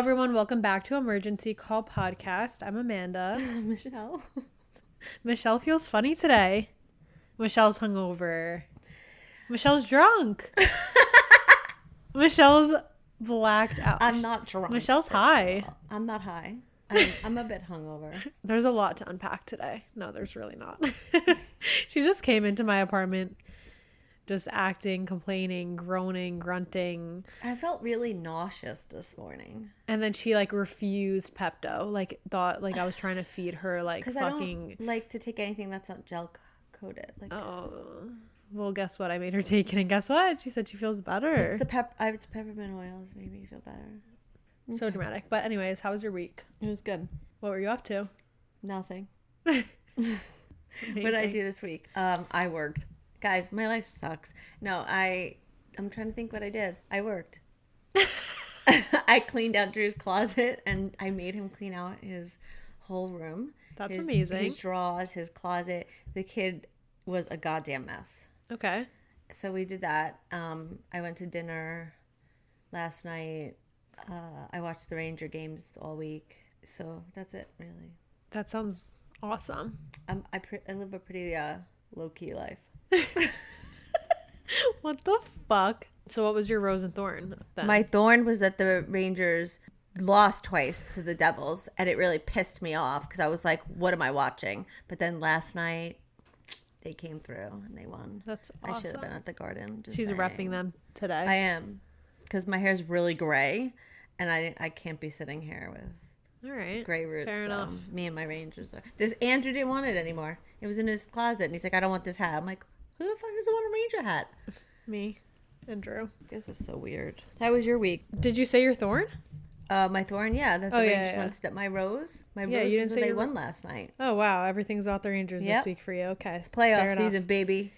everyone. Welcome back to Emergency Call Podcast. I'm Amanda. Michelle. Michelle feels funny today. Michelle's hungover. Michelle's drunk. Michelle's blacked out. I'm not drunk. Michelle's high. I'm not high. I'm a bit hungover. There's a lot to unpack today. No, there's really not. She just came into my apartment just acting, complaining, groaning, grunting. I felt really nauseous this morning. And then she refused Pepto. Thought I was trying to feed her Because fucking... I don't like to take anything that's not gel coated. Oh, well, guess what? I made her take it, and guess what? She said she feels better. It's peppermint oils. Maybe you feel better. So dramatic. But anyways, how was your week? It was good. What were you up to? Nothing. What did I do this week? I worked. Guys, my life sucks. No, I'm trying to think what I did. I worked. I cleaned out Drew's closet, and I made him clean out his whole room. That's amazing. His drawers, his closet. The kid was a goddamn mess. Okay. So we did that. I went to dinner last night. I watched the Ranger games all week. So that's it, really. That sounds awesome. I live a pretty low-key life. What the fuck? So what was your rose and thorn then? My thorn was that the Rangers lost twice to the Devils, and it really pissed me off because I was like, what am I watching? But then last night, they came through and they won. That's awesome. I should have been at the Garden. She's repping them today. I am, because my hair is really gray, and I can't be sitting here with all right, gray roots. Fair enough. Me and my Rangers. Andrew didn't want it anymore. It was in his closet, and he's like, I don't want this hat. I'm like, who the fuck doesn't want a Ranger hat? Me and Drew. This is so weird. How was your week? Did you say your thorn? My thorn, yeah. That the Rangers won. That my rose. My rose you was didn't say they won last night. Oh wow, everything's about the Rangers this week for you. Okay, it's playoff season, baby.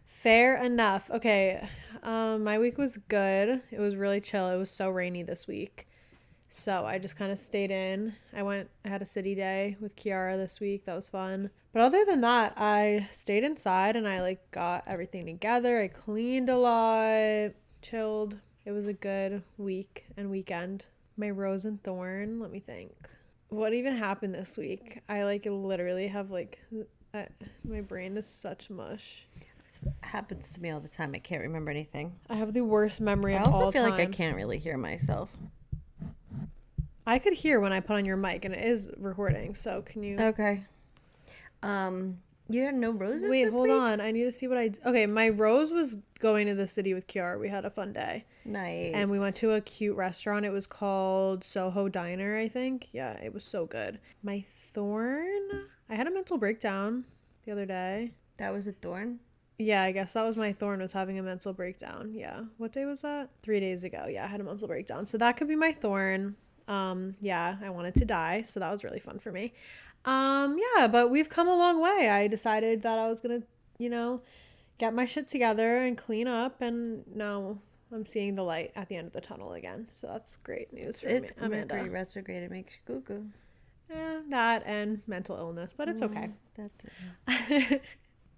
Fair enough. Okay, my week was good. It was really chill. It was so rainy this week, so I just kind of stayed in. I had a city day with Kiara this week. That was fun. But other than that, I stayed inside and I got everything together. I cleaned a lot, chilled. It was a good week and weekend. My rose and thorn, let me think. What even happened this week? I literally have my brain is such mush. It happens to me all the time. I can't remember anything. I have the worst memory of all time. I also feel like I can't really hear myself. I could hear when I put on your mic, and it is recording, so can you... Okay. You had no roses Wait, this hold week? on. I need to see what Okay, my rose was going to the city with Kiara. We had a fun day. Nice. And we went to a cute restaurant. It was called Soho Diner, I think. Yeah, it was so good. My thorn... I had a mental breakdown the other day. That was a thorn? Yeah, I guess that was my thorn, was having a mental breakdown. Yeah. What day was that? 3 days ago. Yeah, I had a mental breakdown. So that could be my thorn. Yeah, I wanted to die. So that was really fun for me. Yeah, but we've come a long way. I decided that I was going to, get my shit together and clean up. And now I'm seeing the light at the end of the tunnel again. So that's great news for me, Amanda. Mercury retrograde. It makes you cuckoo. That and mental illness, but it's okay.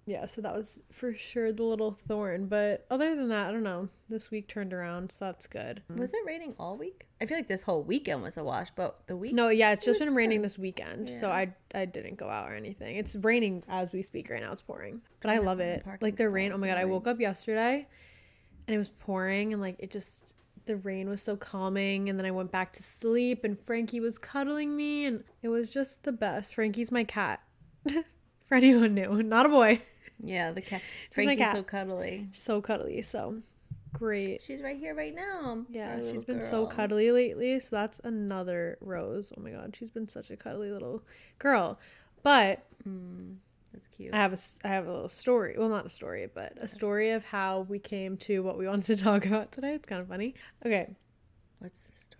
Yeah, so that was for sure the little thorn. But other than that, I don't know. This week turned around, so that's good. Was it raining all week? I feel like this whole weekend was a wash, but the week... No, yeah, it's just been raining this weekend, so I didn't go out or anything. It's raining as we speak right now. It's pouring. But I love it. The rain, oh my God, I woke up yesterday, and it was pouring, and the rain was so calming, and then I went back to sleep, and Frankie was cuddling me, and it was just the best. Frankie's my cat. For anyone new, not a boy. Yeah, the cat. Frankie's so cuddly. So cuddly, so great. She's right here right now. Yeah, she's been so cuddly lately, so that's another rose. Oh my God, she's been such a cuddly little girl. But that's cute. I have a little story. Well, not a story, but a story of how we came to what we wanted to talk about today. It's kind of funny. Okay. What's the story?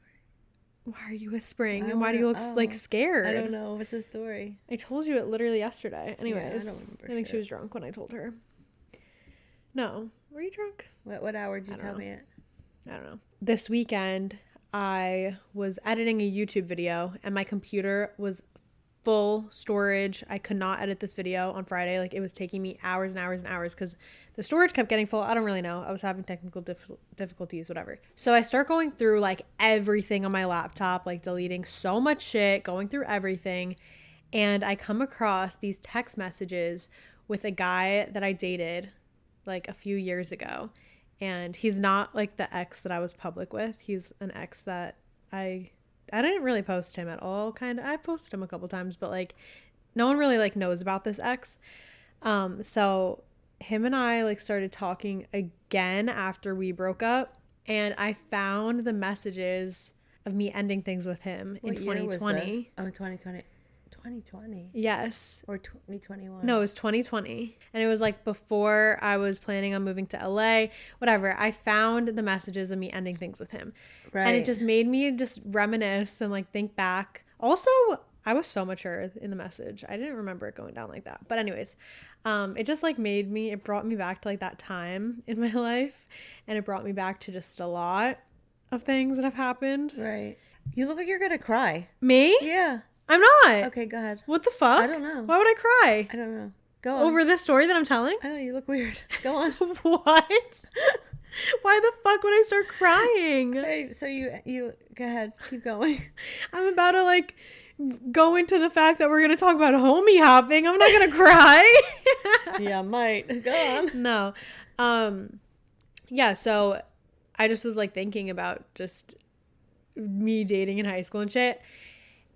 Why are you whispering? And why do you look scared? I don't know. What's the story? I told you it literally yesterday. Anyways, yeah, I don't remember. I think she was drunk when I told her. No. Were you drunk? What hour did you tell me it? I don't know. This weekend, I was editing a YouTube video, and my computer was full storage. I could not edit this video on Friday. Like, it was taking me hours and hours and hours because the storage kept getting full. I don't really know. I was having technical difficulties, whatever. So I start going through like everything on my laptop, like deleting so much shit, going through everything. And I come across these text messages with a guy that I dated like a few years ago. And he's not like the ex that I was public with. He's an ex that I didn't really post him at all. Kind of, I posted him a couple times, but like no one really like knows about this ex. So him and I like started talking again after we broke up, and I found the messages of me ending things with him in 2020. Oh, 2020. 2020. Yes. Or 2021. No, it was 2020. And it was like before I was planning on moving to LA, whatever. I found the messages of me ending things with him. Right. And it just made me just reminisce and like think back. Also, I was so mature in the message. I didn't remember it going down like that. But anyways, it just like it brought me back to like that time in my life. And it brought me back to just a lot of things that have happened. Right. You look like you're going to cry. Me? Yeah. I'm not. Okay, go ahead. What the fuck? I don't know. Why would I cry? I don't know. Go on. Over this story that I'm telling? I know, you look weird. Go on. What? Why the fuck would I start crying? Hey, so you go ahead. Keep going. I'm about to like go into the fact that we're going to talk about homie hopping. I'm not going to cry. Yeah, I might. Go on. No. Yeah, so I just was like thinking about just me dating in high school and shit.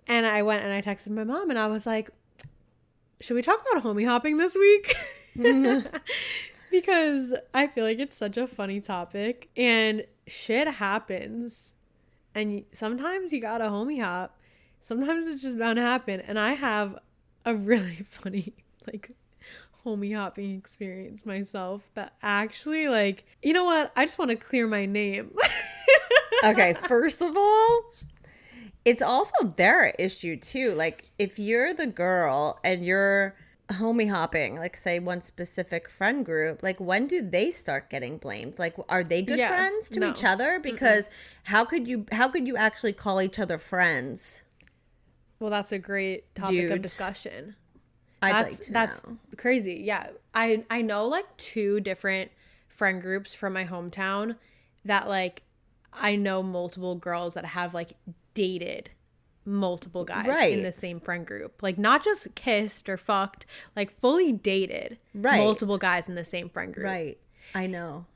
And I went and I texted my mom and I was like, should we talk about homie hopping this week? Because I feel like it's such a funny topic and shit happens. And sometimes you gotta homie hop. Sometimes it's just bound to happen. And I have a really funny, like, homie hopping experience myself that actually, like, you know what? I just want to clear my name. Okay, first of all, it's also their issue too. Like, if you're the girl and you're homie hopping, like say one specific friend group, like when do they start getting blamed? Like, are they good friends to each other? Because how could you actually call each other friends? Well, that's a great topic of discussion. That's crazy. Yeah. I know like 2 different friend groups from my hometown that like I know multiple girls that have like dated multiple guys in the same friend group. Like not just kissed or fucked, like fully dated multiple guys in the same friend group. Right. I know.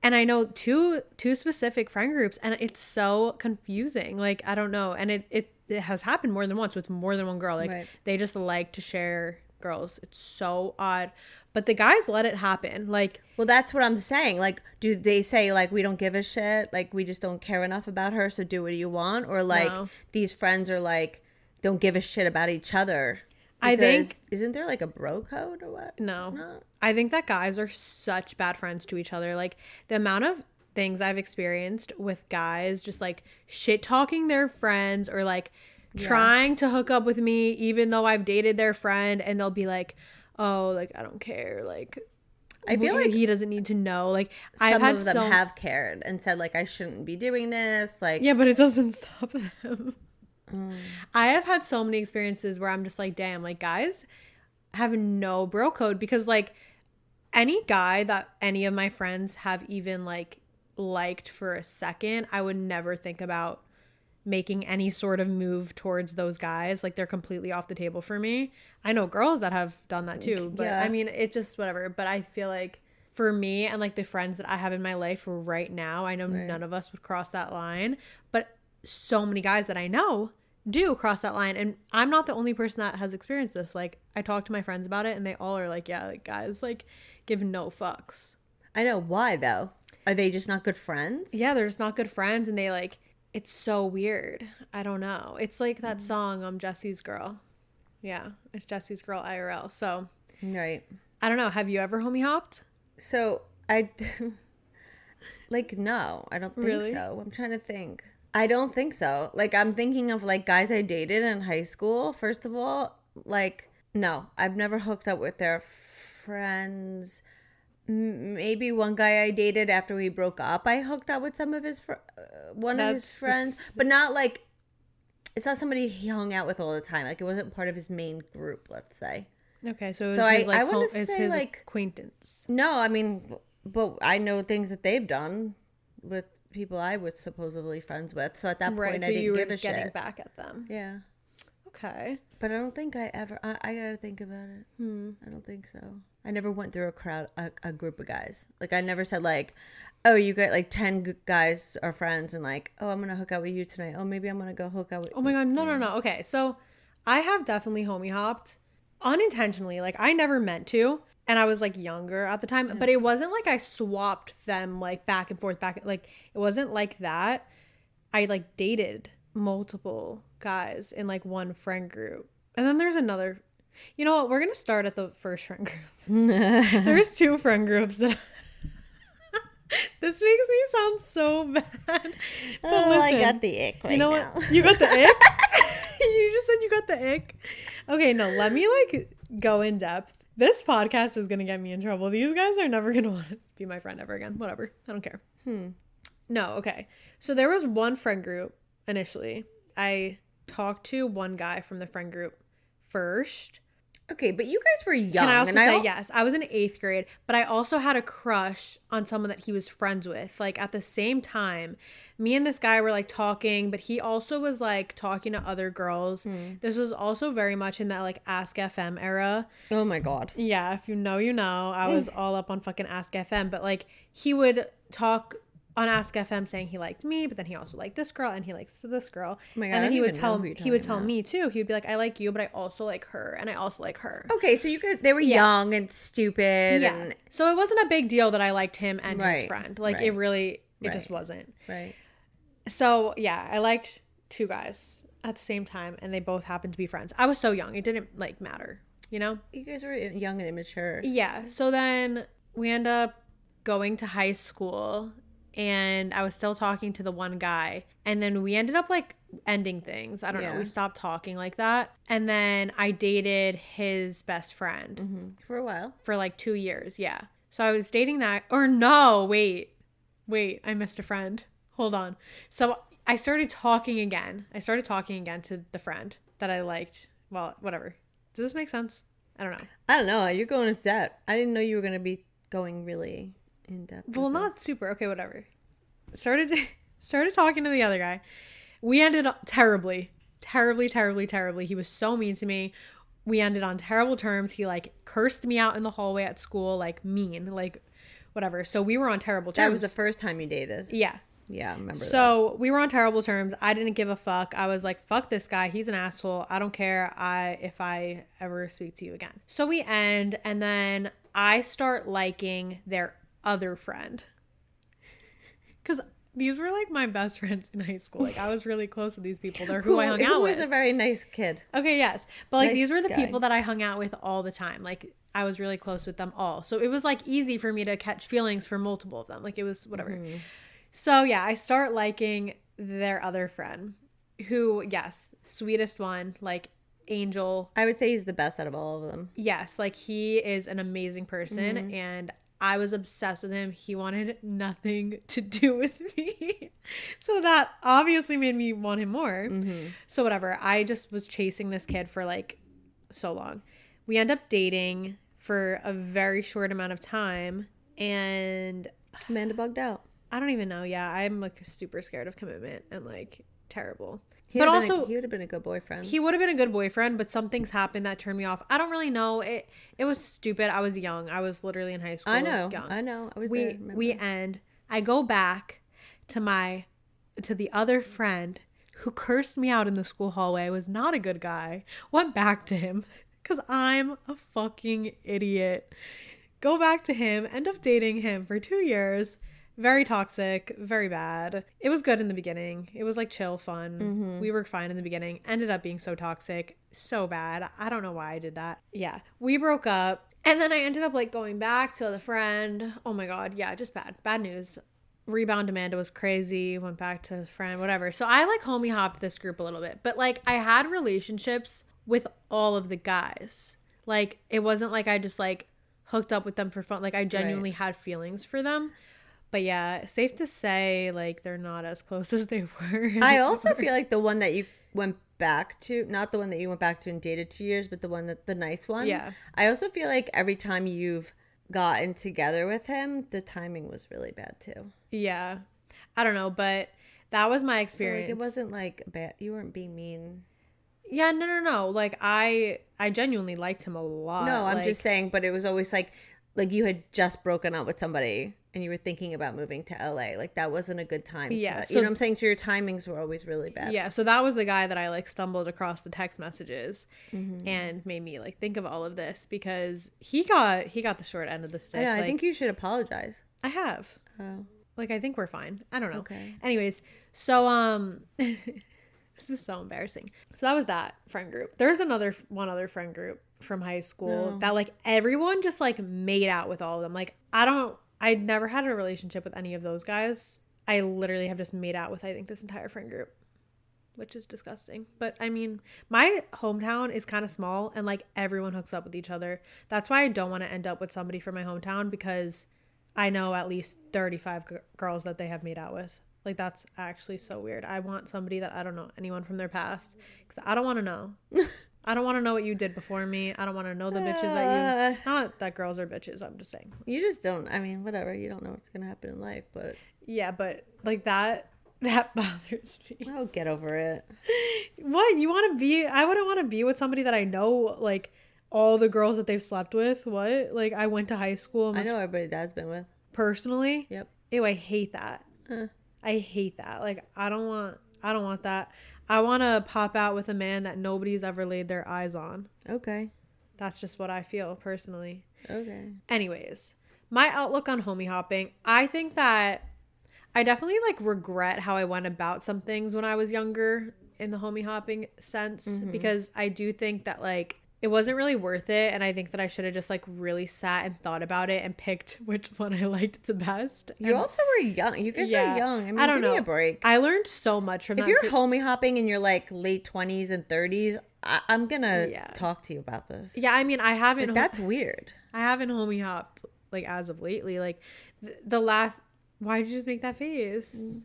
And I know two specific friend groups and it's so confusing. Like I don't know. And it has happened more than once with more than one girl. Like they just like to share girls. It's so odd. But the guys let it happen. Like, well, that's what I'm saying. Like, do they say like we don't give a shit? Like we just don't care enough about her, so do what you want? Or like these friends are like don't give a shit about each other? Because I think isn't there like a bro code or what? No. I think that guys are such bad friends to each other. Like the amount of things I've experienced with guys just like shit talking their friends or like trying to hook up with me even though I've dated their friend, and they'll be like, oh, like I don't care, like I feel like he doesn't need to know. Like some of them have cared and said like I shouldn't be doing this, like yeah, but it doesn't stop them. I have had so many experiences where I'm just like, damn, like guys have no bro code, because like any guy that any of my friends have even like liked for a second, I would never think about making any sort of move towards those guys. Like they're completely off the table for me. I know girls that have done that too, but I mean, it just whatever. But I feel like for me and like the friends that I have in my life right now, I know none of us would cross that line, but so many guys that I know do cross that line. And I'm not the only person that has experienced this. Like I talk to my friends about it and they all are like, yeah, like guys like give no fucks. I know. Why though? Are they just not good friends? Yeah, they're just not good friends, and they like, it's so weird. I don't know. It's like that song, Jesse's Girl. Yeah, it's Jesse's Girl IRL. So, right. I don't know. Have you ever homie hopped? So, I, like, no, I don't think so. I'm trying to think. I don't think so. Like, I'm thinking of, like, guys I dated in high school, first of all. Like, no, I've never hooked up with their friends. Maybe one guy I dated after we broke up, I hooked up with some of his his friends, but not like it's not somebody he hung out with all the time. Like, it wasn't part of his main group, let's say. Okay, so, So his, I like, wouldn't it's say, his like... acquaintance. No, I mean, but I know things that they've done with people I was supposedly friends with. So at that point, I didn't give a shit. Getting back at them. Yeah. Okay. But I don't think I ever... I gotta think about it. I don't think so. I never went through a group of guys. Like, I never said, like, oh, you get, like, 10 guys are friends and, like, oh, I'm gonna hook out with you tonight. Oh, maybe I'm gonna go hook out with... Oh, my God. No. Okay, so I have definitely homie hopped unintentionally. Like, I never meant to. And I was, like, younger at the time. But it wasn't like I swapped them, like, back and forth, like, it wasn't like that. I, like, dated multiple guys in, like, one friend group. And then there's another... You know what? We're going to start at the first friend group. There's 2 friend groups that... This makes me sound so bad. But listen, I got the ick right now. You know what? You got the ick? You just said you got the ick? Okay, no, let me, like, go in depth. This podcast is going to get me in trouble. These guys are never going to want to be my friend ever again. Whatever. I don't care. No, okay. So there was one friend group initially. I talked to one guy from the friend group first. Okay, but you guys were young. Can I also say, yes, I was in 8th grade, but I also had a crush on someone that he was friends with. Like, at the same time, me and this guy were, like, talking, but he also was, like, talking to other girls. This was also very much in that, like, Ask FM era. Oh, my God. Yeah, if you know, you know. I was all up on fucking Ask FM, but, like, he would talk on Ask FM saying he liked me, but then he also liked this girl and he likes this girl. Oh my God, and then he would tell about. me too. He would be like, I like you, but I also like her, and I also like her. Okay, so you guys, they were young and stupid. Yeah. And... So it wasn't a big deal that I liked him and his friend. Like, it just wasn't. Right. So yeah, I liked 2 guys at the same time, and they both happened to be friends. I was so young. It didn't, like, matter, you know? You guys were young and immature. Yeah. So then we end up going to high school, and I was still talking to the one guy, and then we ended up, like, ending things. I don't know. We stopped talking like that. And then I dated his best friend. For a while. For, like, 2 years. Yeah. So I was dating that. Or no, wait, I missed a friend. Hold on. So I started talking again. To the friend that I liked. Well, whatever. Does this make sense? I don't know. I don't know. You're going into depth. I didn't know you were going to be going really in depth. Well, not super. Okay, whatever. Started talking to the other guy. We ended up terribly. He was so mean to me. We ended on terrible terms. He, like, cursed me out in the hallway at school, like, mean, like, whatever. So we were on terrible terms. That was the first time you dated. Yeah. Yeah, I remember that. So we were on terrible terms. I didn't give a fuck. I was like, fuck this guy. He's an asshole. I don't care if I ever speak to you again. So we end, and then I start liking their other friend. Because these were, like, my best friends in high school. Like, I was really close with these people. They're who I hung out with. He was a very nice kid. Okay, yes. But, like, Nice these were the guy. people that I hung out with all the time. Like, I was really close with them all. So it was, like, easy for me to catch feelings for multiple of them. Like, it was whatever. So, yeah, I start liking their other friend, who, yes, sweetest one, like, angel. I would say he's the best out of all of them. Yes, like, he is an amazing person, and I was obsessed with him. He wanted nothing to do with me. So that obviously made me want him more. So whatever, I just was chasing this kid for, like, so long. We end up dating for a very short amount of time, and Amanda bugged out. I don't even know. Yeah, I'm, like, super scared of commitment and, like, terrible. He would have been a good boyfriend. He would have been a good boyfriend, but some things happened that turned me off. I don't really know. It was stupid. I was young. I was literally in high school. I know. Young. I know. I was we there. Remember? we end. I go back to the other friend who cursed me out in the school hallway. Was not a good guy. Went back to him because I'm a fucking idiot. Go back to him. End up dating him for 2 years. Very toxic, very bad. It was good in the beginning. It was, like, chill, fun. We were fine in the beginning. Ended up being so toxic, so bad. I don't know why I did that. Yeah, we broke up. And then I ended up, like, going back to the friend. Oh my God. Yeah, just bad news. Rebound Amanda was crazy. Went back to the friend, whatever. So I, like, homie hopped this group a little bit. But, like, I had relationships with all of the guys. Like, it wasn't like I just, like, hooked up with them for fun. Like, I genuinely had feelings for them. But yeah, safe to say, like, they're not as close as they were. I also feel like the one that you went back to, not the one that you went back to and dated 2 years, but the nice one. Yeah. I also feel like every time you've gotten together with him, the timing was really bad too. Yeah. I don't know, but that was my So, experience. like, it wasn't like bad. You weren't being mean. Yeah, no. Like I genuinely liked him a lot. No, I'm like, just saying, but it was always like you had just broken up with somebody and you were thinking about moving to LA. Like, that wasn't a good time. Yeah, You so- know what I'm saying? So your timings were always really bad. Yeah, so that was the guy that I like stumbled across the text messages Mm-hmm. and made me like think of all of this because he got the short end of the stick. I know, I Like, think you should apologize. I have. Oh, Like, I think we're fine. I don't know. okay. Anyways, so this is so embarrassing. So that was that friend group. There's one other friend group from high school No. that like everyone just like made out with all of them. Like I never had a relationship with any of those guys. I literally have just made out with I think this entire friend group, which is disgusting. But I mean, my hometown is kind of small and like everyone hooks up with each other. That's why I don't want to end up with somebody from my hometown because I know at least 35 girls that they have made out with. Like, that's actually so weird. I want somebody that I don't know anyone from their past because I don't want to know. I don't want to know what you did before me. I don't want to know the bitches that you... Not that girls are bitches, I'm just saying. You just don't. I mean, whatever. You don't know what's going to happen in life, but... Yeah, but like that bothers me. Oh, get over it. What? You want to be... I wouldn't want to be with somebody that I know, like, all the girls that they've slept with. What? Like, I went to high school and I was know everybody Dad's been with. personally... Yep. Ew, I hate that. I hate that. Like, I don't want that. I want to pop out with a man that nobody's ever laid their eyes on. Okay. That's just what I feel personally. Okay. Anyways, my outlook on homie hopping, I think that I definitely like regret how I went about some things when I was younger in the homie hopping sense because I do think that like it wasn't really worth it, and I think that I should have just like really sat and thought about it and picked which one I liked the best. You And- also were young. You guys were young. I mean, I don't give me know. a break. I learned so much from If that. you're homie hopping in your like late 20s and 30s, I'm gonna Yeah. talk to you about this. Yeah, I mean, I haven't. Like, that's weird. I haven't homie hopped like as of lately. Like the last. Why did you just make that face?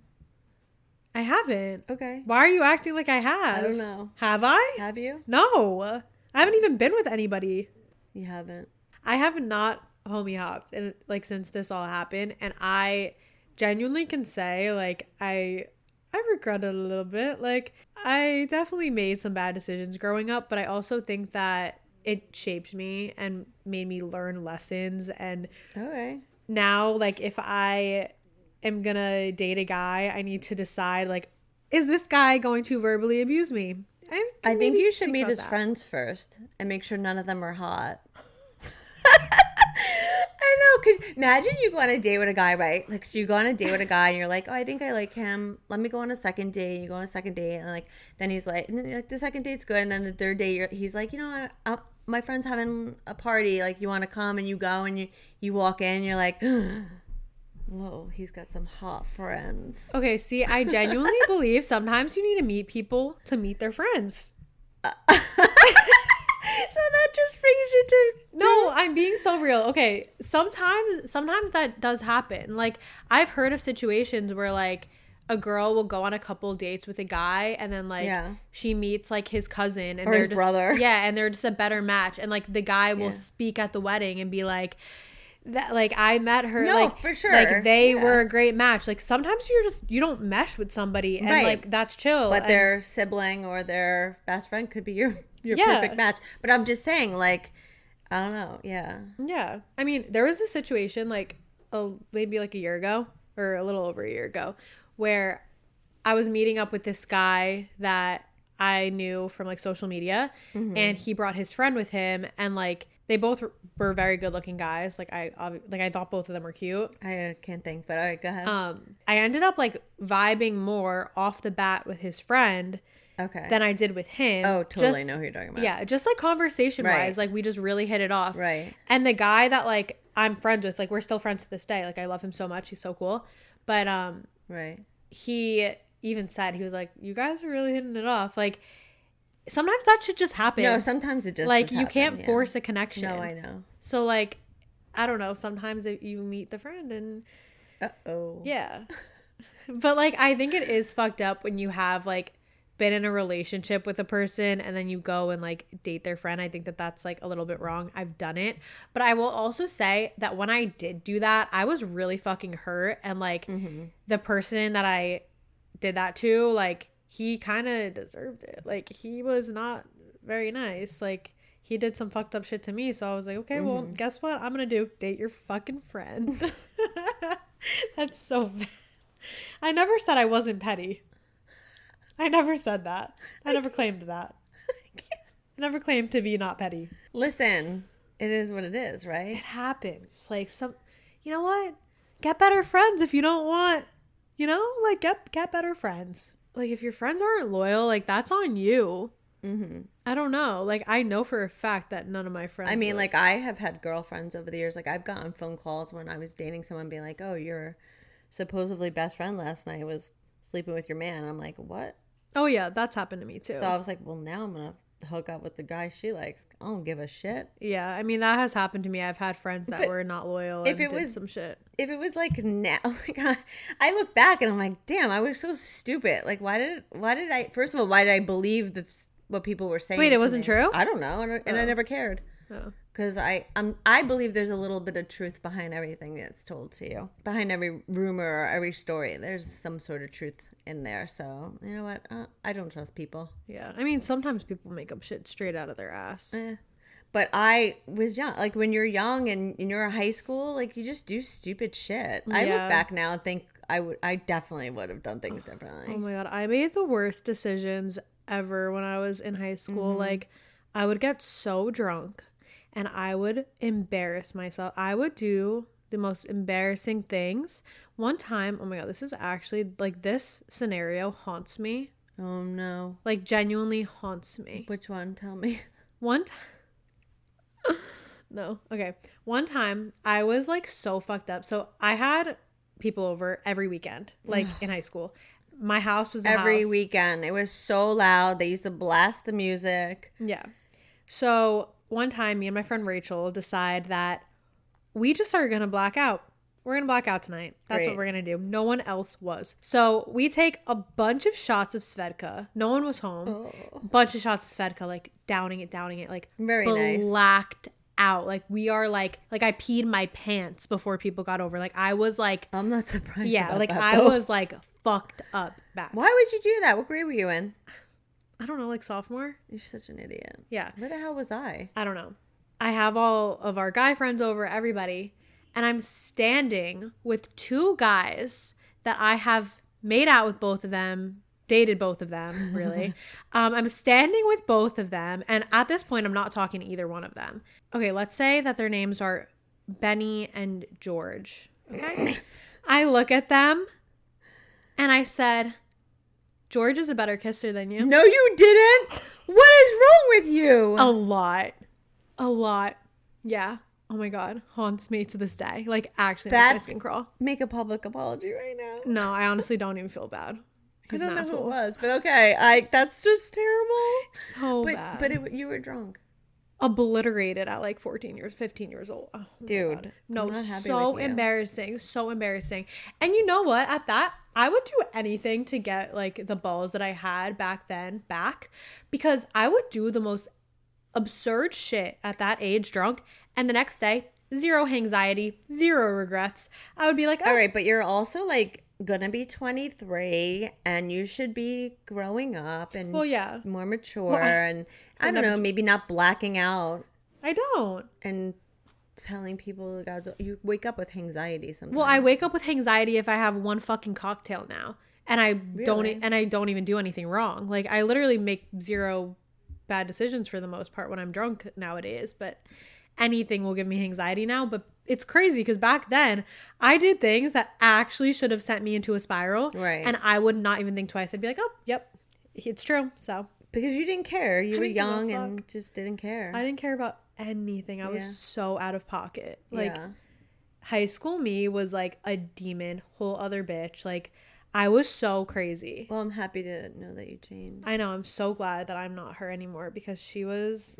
I haven't. Okay. Why are you acting like I have? I don't know. Have I? Have you? No, I haven't even been with anybody. You haven't. I have not homie hopped and like since this all happened, and I genuinely can say like I regret it a little bit. Like I definitely made some bad decisions growing up, but I also think that it shaped me and made me learn lessons. And Okay. now like if I am gonna date a guy, I need to decide like, is this guy going to verbally abuse me? I think you should meet about his that. friends first and make sure none of them are hot. I know, because imagine you go on a date with a guy, right? Like, so you go on a date with a guy and you're like, oh, I think I like him. Let me go on a second date. And you go on a second date and like, then he's like, and then, like the second date's good. And then the third date, he's like, you know, my friend's having a party. Like, you want to come? And you go and you walk in and you're like, whoa, he's got some hot friends. Okay, see, I genuinely believe sometimes you need to meet people to meet their friends. So that just brings you to No, I'm being so real. Okay, sometimes that does happen. Like I've heard of situations where like a girl will go on a couple dates with a guy and then like Yeah. she meets like his cousin and Or they're his just, brother. Yeah, and they're just a better match and like the guy will Yeah. speak at the wedding and be like that like I met her No, like for sure. like they Yeah. were a great match. Like sometimes you don't mesh with somebody and Right. like that's chill. But and- their sibling or their best friend could be your Yeah. perfect match. But I'm just saying, like, I don't know. Yeah. Yeah. I mean, there was a situation like maybe like a year ago or a little over a year ago where I was meeting up with this guy that I knew from like social media and he brought his friend with him and like they both were very good looking guys. Like I thought both of them were cute. I can't think, but all right, go ahead. I ended up like vibing more off the bat with his friend okay. than I did with him. Oh, totally Just- know who you're talking about. Yeah, just like conversation wise, Right. like we just really hit it off. Right. And the guy that like I'm friends with, like we're still friends to this day. Like I love him so much. He's so cool. But Right. he even said he was like, you guys are really hitting it off. Like sometimes that should just happen. No, sometimes it just like does you happen, can't yeah. force a connection. No, I know. So like I don't know. Sometimes you meet the friend and Uh-oh. yeah. But like I think it is fucked up when you have like been in a relationship with a person and then you go and like date their friend. I think that that's like a little bit wrong. I've done it. But I will also say that when I did do that, I was really fucking hurt. And like the person that I did that to, like he kind of deserved it. Like he was not very nice. Like he did some fucked up shit to me. So I was like, okay, well, guess what I'm going to do? Date your fucking friend. That's so bad. I never said I wasn't petty. I never said that. I never claimed that. I never claimed to be not petty. Listen, it is what it is, right? It happens. Like you know what? Get better friends if you don't want, like get better friends. Like if your friends aren't loyal, like that's on you. I don't know. Like I know for a fact that none of my friends. I mean, like I have had girlfriends over the years. Like I've gotten phone calls when I was dating someone being like, "Oh, your supposedly best friend last night was sleeping with your man." And I'm like, "What?" Oh yeah, that's happened to me too. So I was like, well, now I'm gonna hook up with the guy she likes. I don't give a shit. Yeah, I mean that has happened to me. I've had friends that were not loyal and did some shit. If it was like now, like I look back and I'm like, damn, I was so stupid. Like why did I? First of all, why did I believe what people were saying? Wait, it wasn't true? I don't know, and I never cared. Oh. Because I believe there's a little bit of truth behind everything that's told to you. Behind every rumor or every story, there's some sort of truth in there. So, you know what? I don't trust people. Yeah. I mean, sometimes people make up shit straight out of their ass. But I was young. Like, when you're young and you're in high school, like, you just do stupid shit. I look back now and think I definitely would have done things differently. Oh, my God. I made the worst decisions ever when I was in high school. Like, I would get so drunk. And I would embarrass myself. I would do the most embarrassing things. One time, oh my God, this is actually, like, this scenario haunts me. Oh, no. Like, genuinely haunts me. Which one? Tell me. One time. No. Okay. One time, I was, like, so fucked up. So, I had people over every weekend, like, in high school. My house was the every house. weekend. It was so loud. They used to blast the music. Yeah. So one time, me and my friend Rachel decide that we just are going to black out. We're going to black out tonight. That's what we're going to do. No one else was. So we take a bunch of shots of Svedka. No one was home. Oh. Bunch of shots of Svedka, like downing it, like very nice. Blacked out. Like we are like I peed my pants before people got over. Like I was like. I'm not surprised. Yeah, like I was like fucked up bad. Why would you do that? What grade were you in? I don't know, like sophomore. You're such an idiot. Yeah. Where the hell was I? I don't know. I have all of our guy friends over, everybody, and I'm standing with two guys that I have made out with both of them, dated both of them, really. I'm standing with both of them, and at this point, I'm not talking to either one of them. Okay, let's say that their names are Benny and George. Okay? I look at them, and I said, George is a better kisser than you. No, you didn't. What is wrong with you? A lot. Yeah. Oh my God. Haunts me to this day. Like actually makes my skin crawl. Make a public apology right now. No, I honestly don't even feel bad. He's I don't know who it was, but okay. That's just terrible. So bad. But you were drunk. Obliterated at like 15 years, 15 years old. Oh, dude. No, so embarrassing. So embarrassing. And you know what? At that, I would do anything to get like the balls that I had back then back, because I would do the most absurd shit at that age drunk, and the next day, zero anxiety, zero regrets. I would be like, all right, but you're also like gonna be 23 and you should be growing up and more mature, and I don't know, maybe not blacking out. I don't. And telling people you wake up with anxiety sometimes. Well, I wake up with anxiety if I have one fucking cocktail now, and I don't even do anything wrong. Like I literally make zero bad decisions for the most part when I'm drunk nowadays, but anything will give me anxiety now. But it's crazy because back then I did things that actually should have sent me into a spiral, right? And I would not even think twice. I'd be like, oh, yep, it's true. So because you didn't care, you were young and just didn't care. I didn't care about anything. I was so out of pocket. Like high school me was like a demon, whole other bitch. Like I was so crazy. Well, I'm happy to know that you changed. I know. I'm so glad that I'm not her anymore, because she was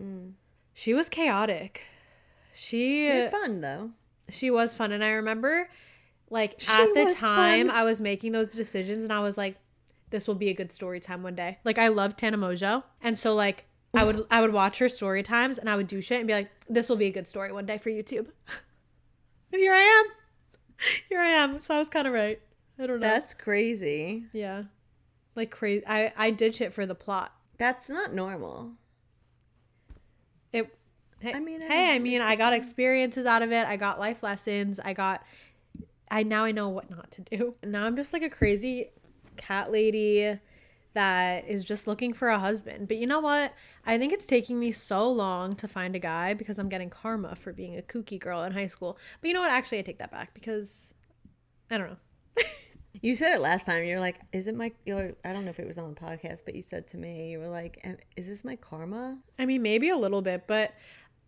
chaotic. She was fun though. She was fun. And I remember like at the time I was making those decisions and I was like, this will be a good story time one day. Like I love Tana Mojo. And so like I would watch her story times and I would do shit and be like, this will be a good story one day for YouTube. And here I am. Here I am. So I was kind of right. I don't know. That's crazy. Yeah. Like crazy. I did shit for the plot. That's not normal. Hey, I mean, I got experiences out of it. I got life lessons. Now I know what not to do. Now I'm just like a crazy cat lady that is just looking for a husband. But you know what? I think it's taking me so long to find a guy because I'm getting karma for being a kooky girl in high school. But you know what? Actually, I take that back because I don't know. You said it last time. You're like, is it my, I don't know if it was on the podcast, but you said to me, you were like, is this my karma? I mean, maybe a little bit, but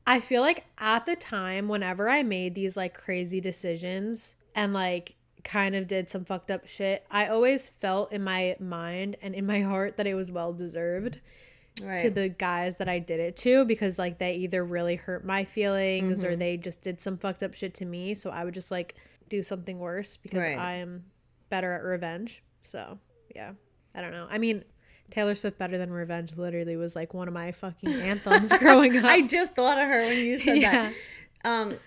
I feel like at the time, whenever I made these like crazy decisions and like kind of did some fucked up shit, I always felt in my mind and in my heart that it was well deserved to the guys that I did it to, because like they either really hurt my feelings or they just did some fucked up shit to me. So I would just like do something worse because I am better at revenge. So yeah, I don't know. I mean, Taylor Swift Better Than Revenge literally was like one of my fucking anthems growing up. I just thought of her when you said that.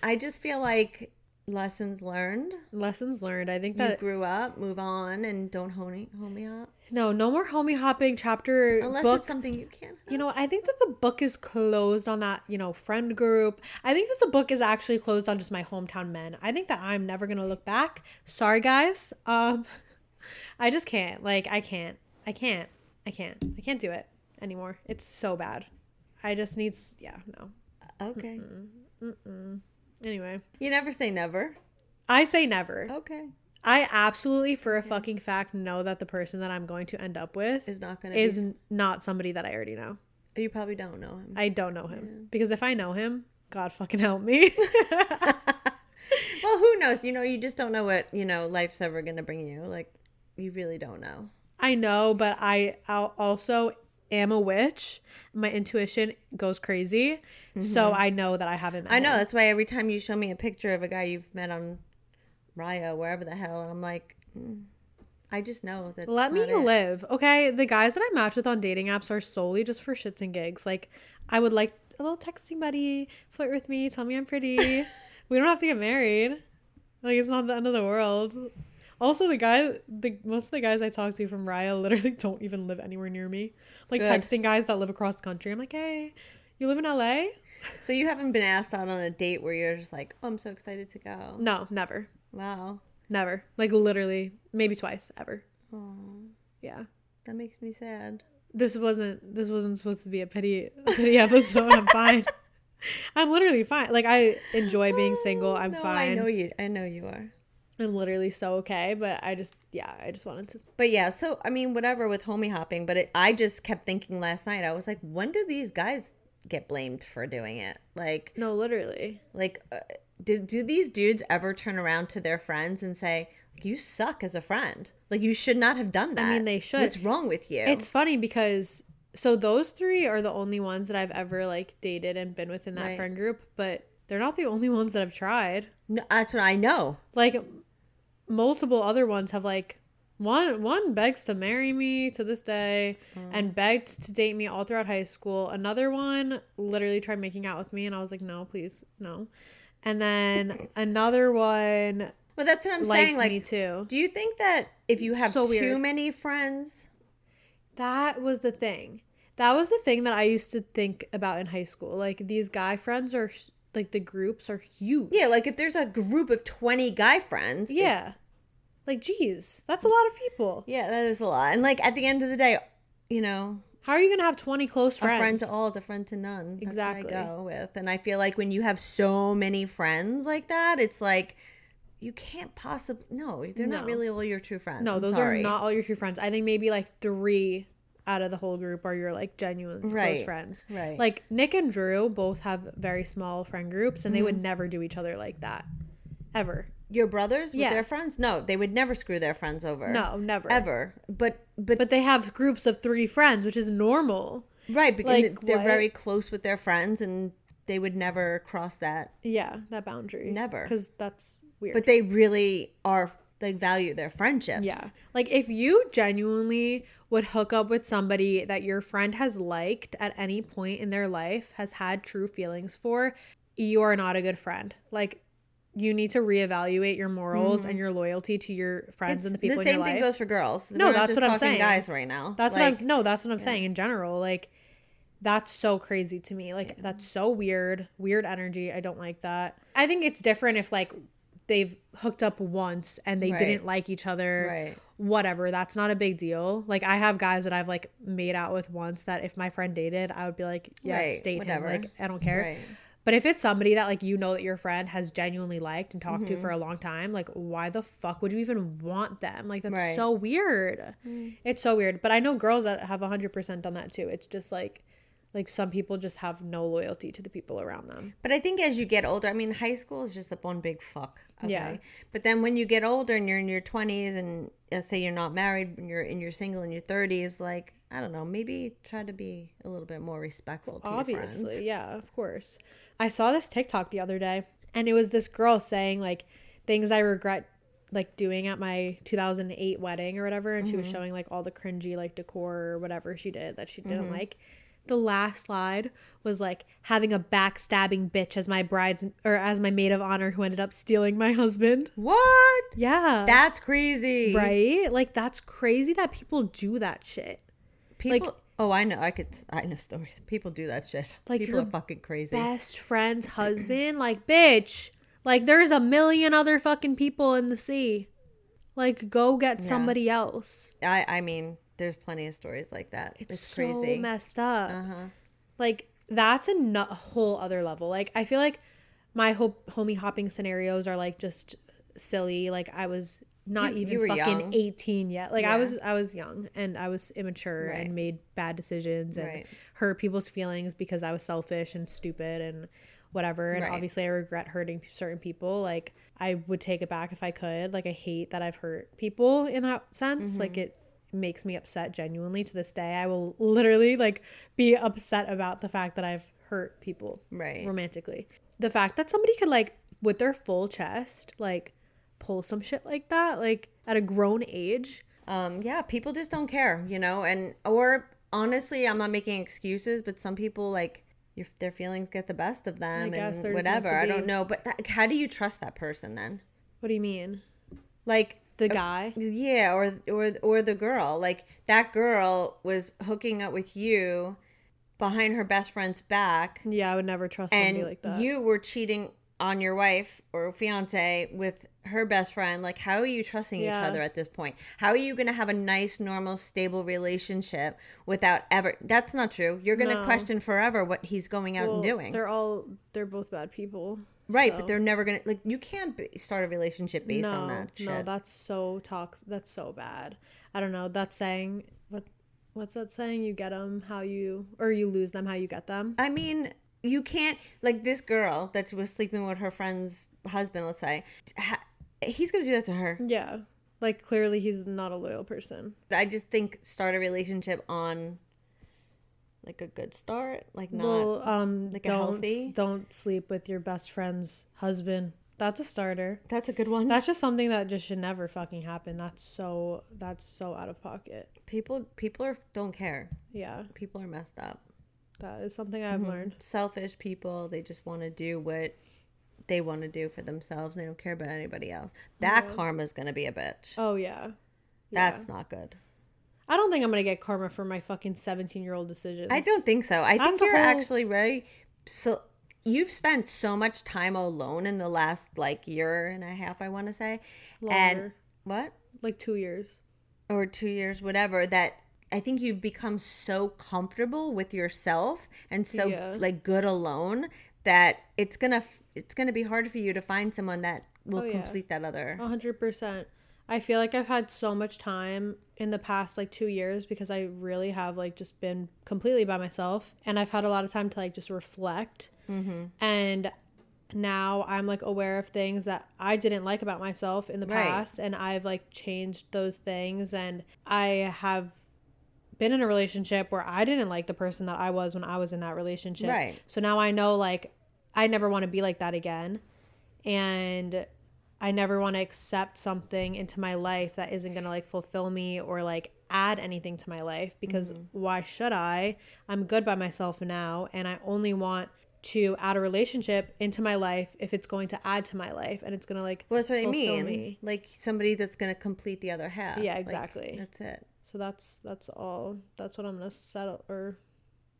I just feel like lessons learned. I think that you grew up, move on, and don't homie hop. No more homie hopping chapter. Unless book. It's something you can't help. You know, I think that the book is closed on that, friend group. I think that the book is actually closed on just my hometown men. I think that I'm never going to look back. Sorry, guys. I just can't. Like, I can't do it anymore. It's so bad. I just need, no. Okay. Anyway. You never say never. I say never. Okay. I absolutely, for a fucking fact, know that the person that I'm going to end up with is not somebody that I already know. You probably don't know him. I don't know him. Because if I know him, God fucking help me. Well, who knows? You just don't know what, life's ever going to bring you. Like, you really don't know. I know, but I also am a witch. My intuition goes crazy. So I know that I haven't met him. That's why every time you show me a picture of a guy you've met on Raya, wherever the hell, and I'm like, I just know that. Let me live. Okay, the guys that I match with on dating apps are solely just for shits and gigs. Like, I would like a little texting buddy, flirt with me, tell me I'm pretty. We don't have to get married. Like, it's not the end of the world. Also, most of the guys I talk to from Raya literally don't even live anywhere near me. Like, texting guys that live across the country. I'm like, hey, you live in LA? So you haven't been asked out on a date where you're just like, oh, I'm so excited to go? No, never. Wow. Never. Like, literally, maybe twice, ever. Oh. Yeah. That makes me sad. This wasn't supposed to be a pity episode. I'm fine. I'm literally fine. Like, I enjoy being single. I'm fine. I know you are. I'm literally so okay, but I just wanted to. But yeah, so, I mean, whatever with homie hopping, but I just kept thinking last night, I was like, when do these guys get blamed for doing it? Like, no, literally. Like, do these dudes ever turn around to their friends and say, you suck as a friend? Like, you should not have done that. I mean, they should. What's wrong with you? It's funny because, so those three are the only ones that I've ever, like, dated and been within that friend group, but they're not the only ones that have tried. No, that's what I know. Like, multiple other ones have, like, one begs to marry me to this day and begged to date me all throughout high school. Another one literally tried making out with me and I was like, no, please, no. And then another one, well, that's what I'm saying. Like, me too. Do you think that if you have too many friends? That was the thing. That was the thing that I used to think about in high school. Like, these guy friends are, like, the groups are huge. Yeah, like, if there's a group of 20 guy friends. Yeah. Like, geez, that's a lot of people. Yeah, that is a lot. And, like, at the end of the day, how are you going to have 20 close friends? A friend to all is a friend to none. Exactly. That's what I go with. And I feel like when you have so many friends like that, it's like, you can't possibly, they're not really all your true friends. No, those are not all your true friends. I think maybe like 3 out of the whole group are your like genuine close friends. Right. Like Nick and Drew both have very small friend groups and they would never do each other like that. Ever. Your brothers with their friends? No, they would never screw their friends over. No, never. Ever. But they have groups of 3 friends, which is normal. Right, because like, they're very close with their friends and they would never cross that. Yeah, that boundary. Never. Because that's weird. But they really are like value their friendships. Yeah. Like if you genuinely would hook up with somebody that your friend has liked at any point in their life, has had true feelings for, you are not a good friend. Like you need to reevaluate your morals and your loyalty to your friends and the people the in your same life. thing goes for girls. No, We're not that's just what I'm talking saying. guys right now. That's like, that's what I'm saying in general. Like that's so crazy to me. Like that's so weird energy. I don't like that. I think it's different if like they've hooked up once and they didn't like each other. Right. Whatever. That's not a big deal. Like I have guys that I've like made out with once that if my friend dated, I would be like, yes, date whatever. him. Like I don't care. Right. But if it's somebody that like you know that your friend has genuinely liked and talked to for a long time, like why the fuck would you even want them? Like that's so weird. It's so weird. But I know girls that have 100% done that too. It's just like some people just have no loyalty to the people around them. But I think as you get older, I mean, high school is just one big fuck. Okay? Yeah. But then when you get older and you're in your 20s and let's say you're not married and you're single in your 30s, like, I don't know, maybe try to be a little bit more respectful to your friends. Obviously, yeah, of course. I saw this TikTok the other day and it was this girl saying like things I regret like doing at my 2008 wedding or whatever, and she was showing like all the cringy like decor or whatever she did that she didn't like. The last slide was like having a backstabbing bitch as my as my maid of honor who ended up stealing my husband. What? Yeah. That's crazy. Right? Like that's crazy that people do that shit. People like, oh, I know stories. People do that shit. Like people are fucking crazy. Best friend's husband, like bitch. Like there's a million other fucking people in the sea. Like go get somebody else. I mean, there's plenty of stories like that. It's crazy. So messed up. Like that's a whole other level. Like I feel like my homie hopping scenarios are like just silly. Like I was not even fucking young. 18 yet. Like I was young and I was immature and made bad decisions and hurt people's feelings because I was selfish and stupid and whatever. And obviously I regret hurting certain people. Like I would take it back if I could. Like I hate that I've hurt people in that sense. Like it makes me upset genuinely to this day. I will literally like be upset about the fact that I've hurt people romantically. The fact that somebody could like with their full chest like pull some shit like that like at a grown age. Yeah, people just don't care, you know, and or honestly, I'm not making excuses, but some people like their feelings get the best of them and whatever. I don't know, but how do you trust that person then? What do you mean? Like the guy? Yeah, or the girl. Like that girl was hooking up with you behind her best friend's back. Yeah, I would never trust somebody like that. And you were cheating on your wife or fiance with her best friend. Like, how are you trusting each other at this point? How are you going to have a nice, normal, stable relationship without ever... That's not true. You're going to question forever what he's going out and doing. They're both bad people. Right, so. But they're never going to... Like, you can't start a relationship based on that shit. No, that's so toxic. That's so bad. I don't know. That saying... What's that saying? You get them how you... Or you lose them how you get them? I mean... You can't, like this girl that was sleeping with her friend's husband, let's say, he's going to do that to her. Yeah. Like, clearly he's not a loyal person. I just think start a relationship on, like, a good start. Like, not, like, a healthy. Don't sleep with your best friend's husband. That's a starter. That's a good one. That's just something that just should never fucking happen. That's so out of pocket. People don't care. Yeah. People are messed up. That is something I've learned. Selfish people, they just want to do what they want to do for themselves. They don't care about anybody else. That karma's going to be a bitch. Oh, yeah. That's not good. I don't think I'm going to get karma for my fucking 17-year-old decisions. I don't think so. I think you're actually very... So you've spent so much time alone in the last, like, year and a half, I want to say. Longer. And what? Like 2 years. Or 2 years, whatever, that... I think you've become so comfortable with yourself and so like good alone that it's gonna be hard for you to find someone that will complete that other. 100%. I feel like I've had so much time in the past like 2 years because I really have like just been completely by myself, and I've had a lot of time to like just reflect. And now I'm like aware of things that I didn't like about myself in the past, and I've like changed those things, and I have been in a relationship where I didn't like the person that I was when I was in that relationship. Right. So now I know like I never want to be like that again. And I never want to accept something into my life that isn't going to like fulfill me or like add anything to my life, because why should I? I'm good by myself now, and I only want to add a relationship into my life if it's going to add to my life and it's going to like Well, that's what I mean. me. Like somebody that's going to complete the other half. Yeah, Like, exactly. that's it. So that's all. That's what I'm going to settle, or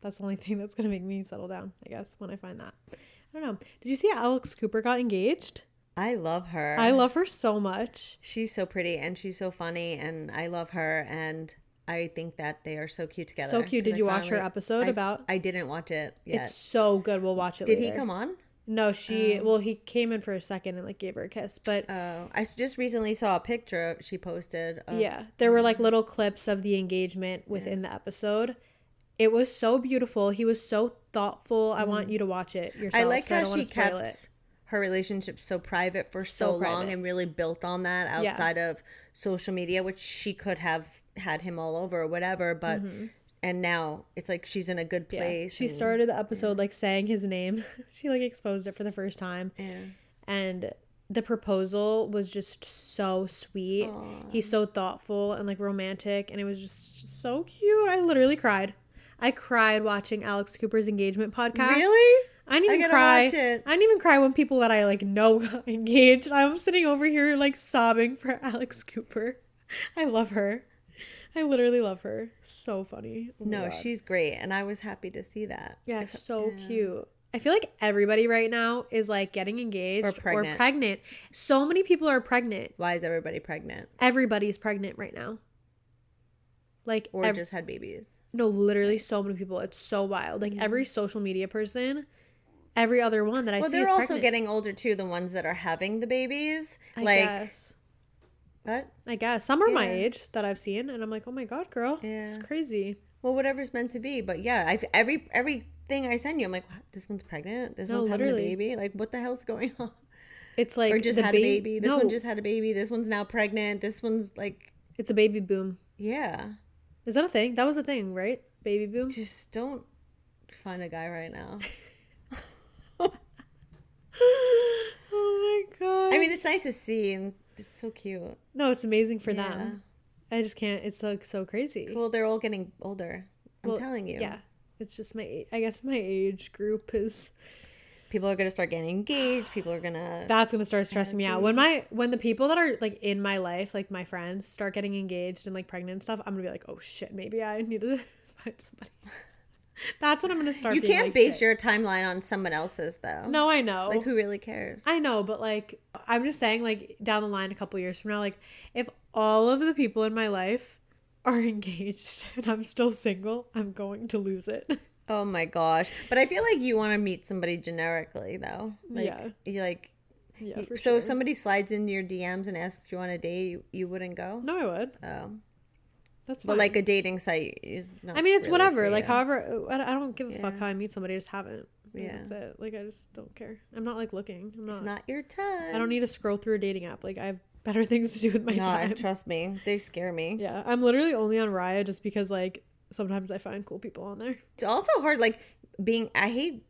that's the only thing that's going to make me settle down, I guess, when I find that. I don't know. Did you see Alex Cooper got engaged? I love her. I love her so much. She's so pretty and she's so funny, and I love her, and I think that they are so cute together. So cute. Did you watch her episode about? I didn't watch it yet. It's so good. We'll watch it Did later. he come on? No, he came in for a second and like gave her a kiss, but I just recently saw a picture she posted. Yeah, there were like little clips of the engagement within the episode. It was so beautiful. He was so thoughtful. I want you to watch it yourself. I like so how I don't wanna she spoil kept it. her relationship so private for so long private. and really built on that outside of social media, which she could have had him all over or whatever, but and now it's like she's in a good place. She started the episode like saying his name. She like exposed it for the first time. Yeah. And the proposal was just so sweet. Aww. He's so thoughtful and like romantic, and it was just so cute. I literally cried. I cried watching Alex Cooper's engagement podcast. Really? I didn't even gotta cry. watch it. I didn't even cry when people that I like know got engaged. I'm sitting over here like sobbing for Alex Cooper. I love her. I literally love her. So funny. Oh my No, God. she's great, and I was happy to see that. Yeah, so cute. I feel like everybody right now is like getting engaged Or pregnant. So many people are pregnant. Why is everybody pregnant? Everybody's pregnant right now. Like Or just had babies? no, literally so many people. It's so wild. Like every social media person, every other one that I Well, see they're is also pregnant. getting older too, the ones that are having the babies. I Like, guess. what? I guess some are my Yeah. age that I've seen, and I'm like, oh my God, girl, Yeah. it's crazy. Well, whatever's meant to be. But yeah, everything I send you, I'm like, what? This one's pregnant. This No, one's having a literally. baby. Like, what the hell's going on? It's like Or just the had a baby. This No, one just had a baby. This one's now pregnant. This one's like, it's a baby boom. yeah. Is that a thing? That was a thing, right? Baby boom. Just don't find a guy right now. Oh my God. I mean, it's nice to see, and it's so cute. no, it's amazing for Yeah. them. I just can't. It's so crazy. Well, they're all getting older. I'm Well, telling you. Yeah, it's just I guess my age group is. People are gonna start getting engaged. People are gonna. That's gonna start stressing me out when the people that are like in my life, like my friends, start getting engaged and like pregnant and stuff. I'm gonna be like, oh shit, maybe I need to find somebody. That's when I'm gonna start. You being can't like, base shit. your timeline on someone else's though. No, I know. Like, who really cares? I know, but like I'm just saying, like down the line, a couple years from now, like if all of the people in my life are engaged and I'm still single, I'm going to lose it. Oh my gosh! But I feel like you want to meet somebody generically though. Like, Yeah. You like. Yeah, for So sure. if somebody slides into your DMs and asks you on a date, you wouldn't go. No, I would. Oh. That's fine. But like a dating site is not. I mean, it's really whatever. for Like, you. however, I don't give a fuck Yeah. how I meet somebody. I just haven't. Yeah. That's it. Like, I just don't care. I'm not like looking. I'm It's not. not your time. I don't need to scroll through a dating app. Like, I have better things to do with my No, time. trust me, they scare me. Yeah, I'm literally only on Raya just because like sometimes I find cool people on there. It's also hard, like I hate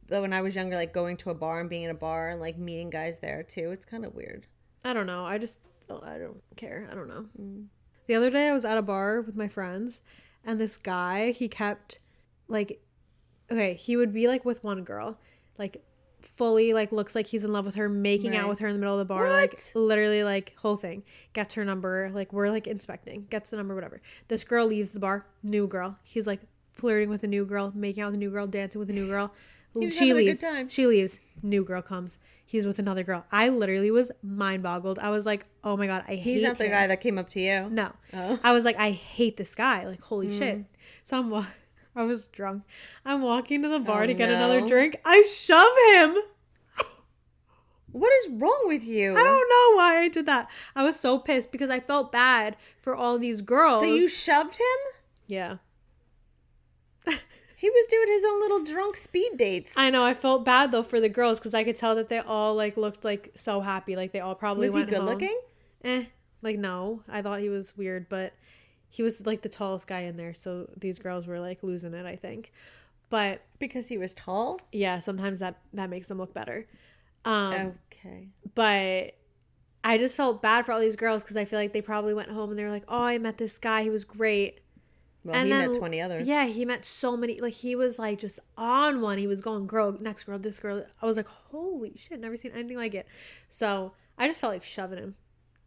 when I was younger, like going to a bar and being in a bar and like meeting guys there too. It's kind of weird. I don't know. I don't care. I don't know. The other day I was at a bar with my friends, and this guy, he kept like, okay, he would be like with one girl, like fully like looks like he's in love with her, making out Right. with her in the middle of the bar, like What? literally like whole thing. Gets her number, like we're like inspecting, gets the number, whatever. This girl leaves the bar, new girl. He's like flirting with a new girl, making out with a new girl, dancing with a new girl. was She having a good leaves. time. She leaves. New girl comes. He's with another girl. I literally was mind boggled. I was like, oh my God, I hate He's not the him. guy that came up to you. No. Oh. I was like, I hate this guy. Like, holy shit. So I was drunk. I'm walking to the bar Oh, to get another no. drink. I shove him. What is wrong with you? I don't know why I did that. I was so pissed because I felt bad for all these girls. So you shoved him? Yeah. He was doing his own little drunk speed dates. I know. I felt bad though for the girls because I could tell that they all like looked like so happy. Like they all probably Was he went good home. looking? Like no. I thought he was weird, but he was like the tallest guy in there. So these girls were like losing it, I think. But Because he was tall? yeah, sometimes that makes them look better. Okay. But I just felt bad for all these girls because I feel like they probably went home and they were like, oh, I met this guy. He was great. Well, and he then, met 20 others. Yeah, he met so many. Like, he was like just on one. He was going girl, next girl, this girl. I was like, holy shit, never seen anything like it. So I just felt like shoving him.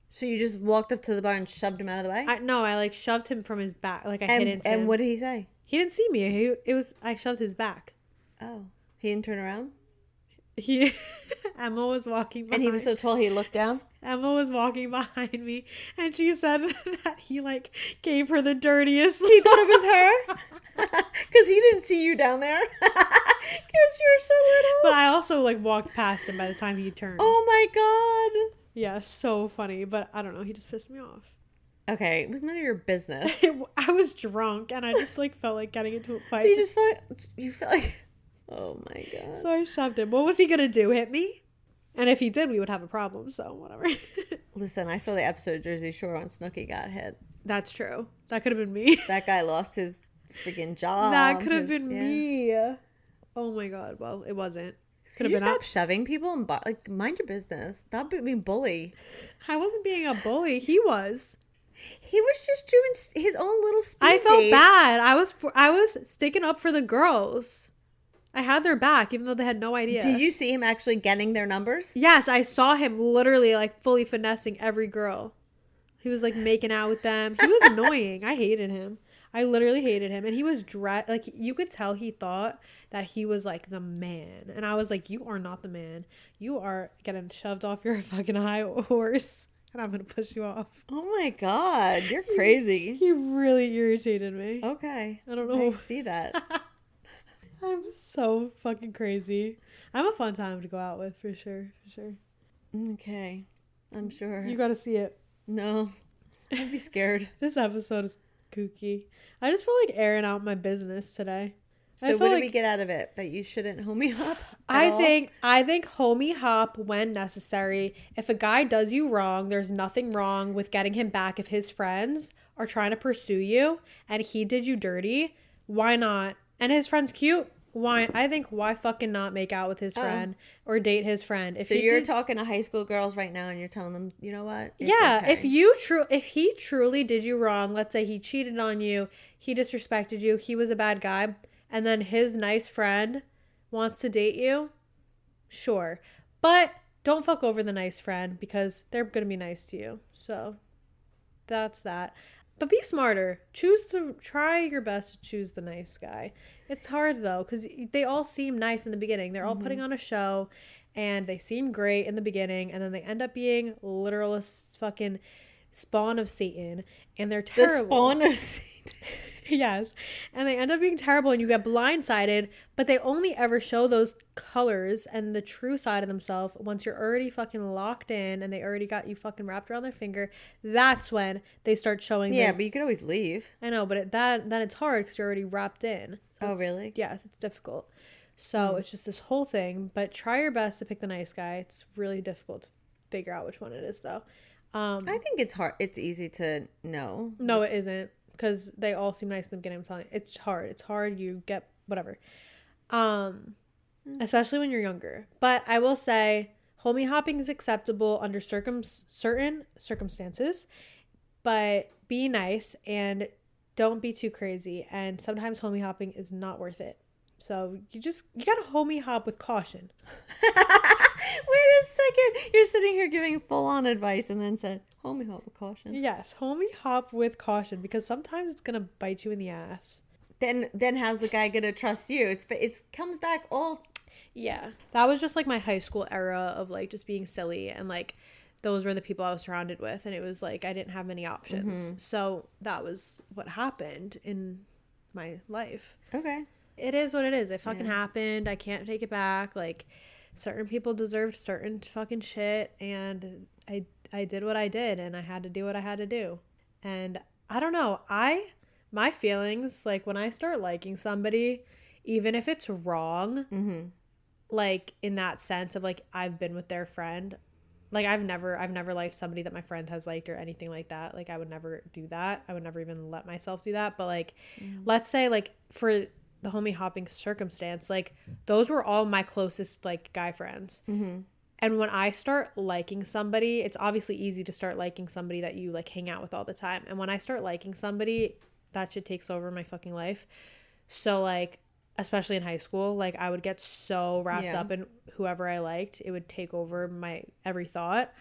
So you just walked up to the bar and shoved him out of the way? No, I like shoved him from his back. Like I hit into him. And what did he say? He didn't see me. I shoved his back. Oh, he didn't turn around? Emma was walking behind. And he was so tall he looked down? Emma was walking behind me, and she said that he like gave her the dirtiest. He thought it was her? Because he didn't see you down there. Because you're so little. But I also like walked past him by the time he turned. Oh my god. Yeah, so funny. But I don't know. He just pissed me off. Okay, it was none of your business. I was drunk, and I just like felt like getting into a fight. So you felt like... Oh my god. So I shoved him. What was he gonna do? Hit me? And if he did, we would have a problem. So whatever. Listen, I saw the episode of Jersey Shore when Snooki got hit. That's true. That could have been me. That guy lost his freaking job. That could have been me. Oh my god. Well, it wasn't. Could you stop shoving people and like mind your business? Stop being bully. I wasn't being a bully. He was. He was just doing his own little speed I felt date. bad. I was sticking up for the girls. I had their back, even though they had no idea. Did you see him actually getting their numbers? Yes, I saw him literally like fully finessing every girl. He was like making out with them. He was annoying. I hated him. I literally hated him. And he was like, you could tell he thought that he was like the man. And I was like, you are not the man. You are getting shoved off your fucking high horse. And I'm going to push you off. Oh my god, you're crazy. He really irritated me. Okay. I don't know. I see that. I'm so fucking crazy. I'm a fun time to go out with for sure. Okay. I'm sure. You gotta see it. No. I'd be scared. This episode is kooky. I just feel like airing out my business today. So what did we get out of it? That you shouldn't homie hop? I think homie hop when necessary. If a guy does you wrong, there's nothing wrong with getting him back if his friends are trying to pursue you and he did you dirty. Why not? And his friend's cute. Why fucking not make out with his friend or date his friend? So you're talking to high school girls right now and you're telling them, you know what? It's okay. If he truly did you wrong, let's say he cheated on you, he disrespected you, he was a bad guy, and then his nice friend wants to date you, sure. But don't fuck over the nice friend because they're going to be nice to you. So that's that. But be smarter. Try your best to choose the nice guy. It's hard though, because they all seem nice in the beginning. They're all putting on a show, and they seem great in the beginning, and then they end up being literal fucking spawn of Satan, and they're terrible. The spawn of Satan. Yes. And they end up being terrible, and you get blindsided, but they only ever show those colors and the true side of themselves once you're already fucking locked in and they already got you fucking wrapped around their finger. That's when they start showing but you could always leave. I know, but then it's hard because you're already wrapped in. Oh, really? Yes, it's difficult. So it's just this whole thing, but try your best to pick the nice guy. It's really difficult to figure out which one it is, though. I think it's hard. It's easy to know. No, it isn't. Because they all seem nice in the beginning. I'm telling you, it's hard. You get whatever. Especially when you're younger. But I will say, homie hopping is acceptable under certain circumstances. But be nice and don't be too crazy. And sometimes homie hopping is not worth it. So you gotta homie hop with caution. Wait a second. You're sitting here giving full on advice and then said, homie hop with caution. Yes, homie hop with caution because sometimes it's gonna bite you in the ass. Then how's the guy gonna trust you? It comes back all. Yeah, that was just like my high school era of like just being silly, and like those were the people I was surrounded with, and it was like I didn't have many options. So that was what happened in my life. Okay. It is what it is. It fucking happened. I can't take it back. Like, certain people deserved certain fucking shit, and I did what I did, and I had to do what I had to do. And I don't know. My feelings, like, when I start liking somebody, even if it's wrong, like, in that sense of, like, I've been with their friend, like, I've never liked somebody that my friend has liked or anything like that. Like, I would never do that. I would never even let myself do that. But, like, let's say, like, for the homie hopping circumstance, like, those were all my closest, like, guy friends. And And when I start liking somebody, it's obviously easy to start liking somebody that you like hang out with all the time. And when I start liking somebody, that shit takes over my fucking life. So like, especially in high school, like I would get so wrapped up in whoever I liked. It would take over my every thought.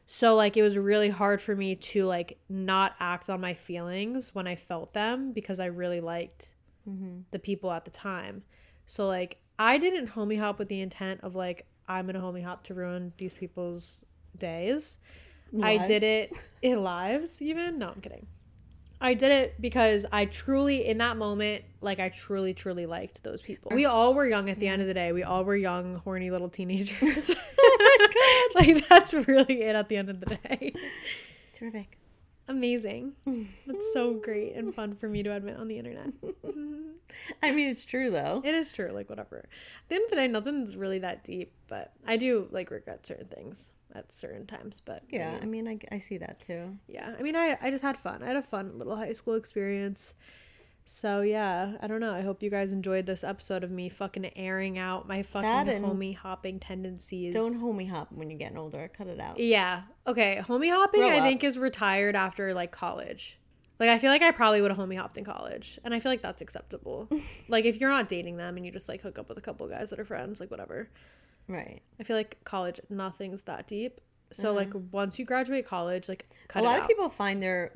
So like it was really hard for me to like not act on my feelings when I felt them because I really liked the people at the time. So like I didn't homie hop with the intent of like I'm gonna homie hop to ruin these people's days. Lives. I did it in lives even. No, I'm kidding. I did it because I truly, in that moment, like I truly, truly liked those people. We all were young at the end of the day. We all were young, horny little teenagers. Oh my God. Like that's really it at the end of the day. Terrific. Amazing. That's so great and fun for me to admit on the internet. I mean, it's true though. It is true. Like whatever. At the end of the day, nothing's really that deep, but I do like regret certain things at certain times. But yeah, I mean, I see that too. Yeah, I mean, I just had fun. I had a fun little high school experience. So yeah, I don't know. I hope you guys enjoyed this episode of me fucking airing out my fucking homie hopping tendencies. Don't homie hop when you're getting older. Cut it out. Yeah. Okay. Homie hopping, I think, is retired after like college. Like I feel like I probably would have homie hopped in college, and I feel like that's acceptable. Like if you're not dating them and you just like hook up with a couple of guys that are friends, like whatever. Right. I feel like college, nothing's that deep. So like once you graduate college, like cut a it lot out. of people find their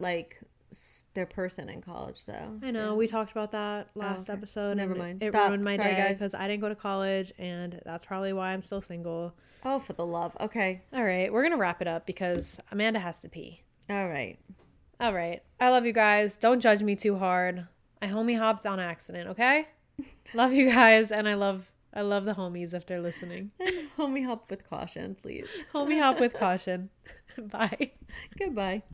person in college though. I know we talked about that last episode. Never mind. It ruined my day because I didn't go to college, and that's probably why I'm still single. Oh, for the love. Okay. All right, we're gonna wrap it up because Amanda has to pee. All right. I love you guys. Don't judge me too hard. I homie hopped on accident. Okay. Love you guys, and I love the homies if they're listening. Homie hop with caution, please. Homie hop with caution. Bye. Goodbye.